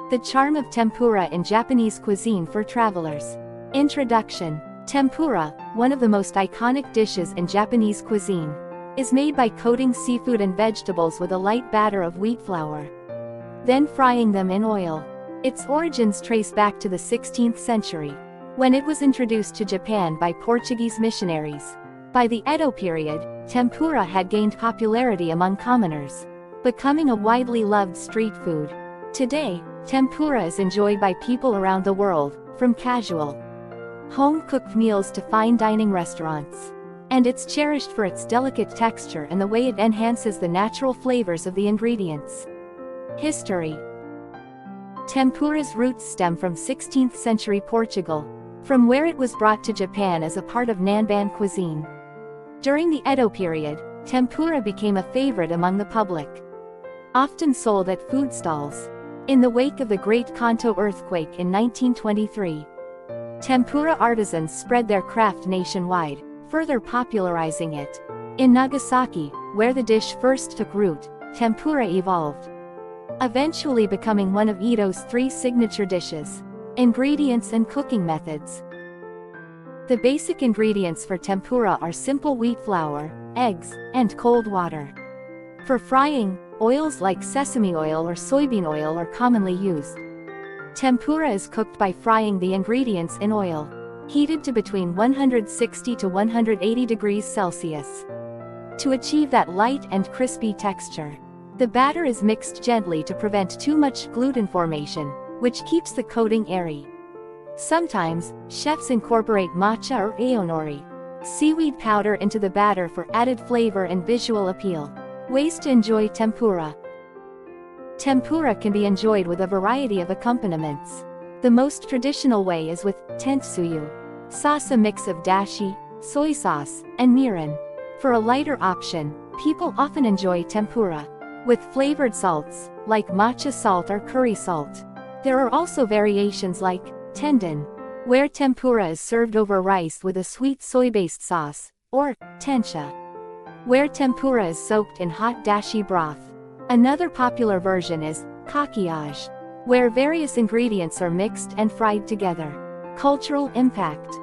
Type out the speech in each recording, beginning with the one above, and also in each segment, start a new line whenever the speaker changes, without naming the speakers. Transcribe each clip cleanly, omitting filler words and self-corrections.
The charm of tempura in Japanese cuisine for travelers. Introduction. Tempura, one of the most iconic dishes in Japanese cuisine, is made by coating seafood and vegetables with a light batter of wheat flour, then frying them in oil. Its origins trace back to the 16th century, when it was introduced to Japan by Portuguese missionaries. By the Edo period, tempura had gained popularity among commoners, becoming a widely loved street food. Today, tempura is enjoyed by people around the world, from casual, home-cooked meals to fine dining restaurants. And it's cherished for its delicate texture and the way it enhances the natural flavors of the ingredients. History. Tempura's roots stem from 16th century Portugal, from where it was brought to Japan as a part of Nanban cuisine. During the Edo period, tempura became a favorite among the public, often sold at food stalls. In the wake of the Great Kanto earthquake in 1923, tempura artisans spread their craft nationwide, further popularizing it. In Nagasaki, where the dish first took root, tempura evolved, eventually becoming one of Edo's 3 signature dishes. Ingredients and cooking methods. The basic ingredients for tempura are simple wheat flour, eggs, and cold water. For frying, oils like sesame oil or soybean oil are commonly used. Tempura is cooked by frying the ingredients in oil, heated to between 160 to 180 degrees Celsius, to achieve that light and crispy texture. The batter is mixed gently to prevent too much gluten formation, which keeps the coating airy. Sometimes, chefs incorporate matcha or aonori, seaweed powder, into the batter for added flavor and visual appeal. Ways to enjoy tempura. Tempura can be enjoyed with a variety of accompaniments. The most traditional way is with tentsuyu sauce, a mix of dashi, soy sauce, and mirin. For a lighter option, people often enjoy tempura with flavored salts, like matcha salt or curry salt. There are also variations like tendon, where tempura is served over rice with a sweet soy-based sauce, or tencha, where tempura is soaked in hot dashi broth. Another popular version is kakiyage, where various ingredients are mixed and fried together. Cultural impact.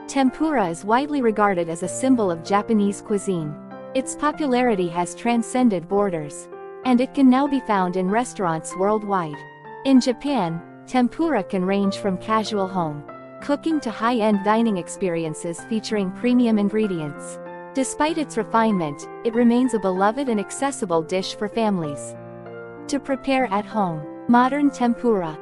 Tempura is widely regarded as a symbol of Japanese cuisine. Its popularity has transcended borders, and it can now be found in restaurants worldwide. In Japan, tempura can range from casual home cooking to high-end dining experiences featuring premium ingredients. Despite its refinement, it remains a beloved and accessible dish for families to prepare at home. Modern tempura.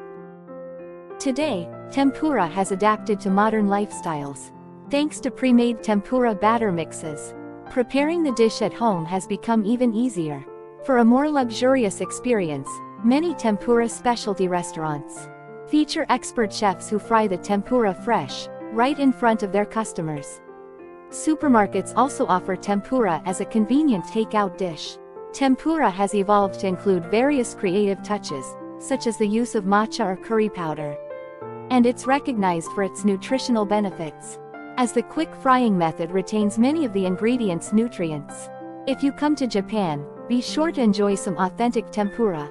Today, tempura has adapted to modern lifestyles. Thanks to pre-made tempura batter mixes, preparing the dish at home has become even easier. For a more luxurious experience, many tempura specialty restaurants feature expert chefs who fry the tempura fresh, right in front of their customers. Supermarkets also offer tempura as a convenient takeout dish. Tempura has evolved to include various creative touches, such as the use of matcha or curry powder, and it's recognized for its nutritional benefits, as the quick frying method retains many of the ingredients' nutrients. If you come to Japan, be sure to enjoy some authentic tempura.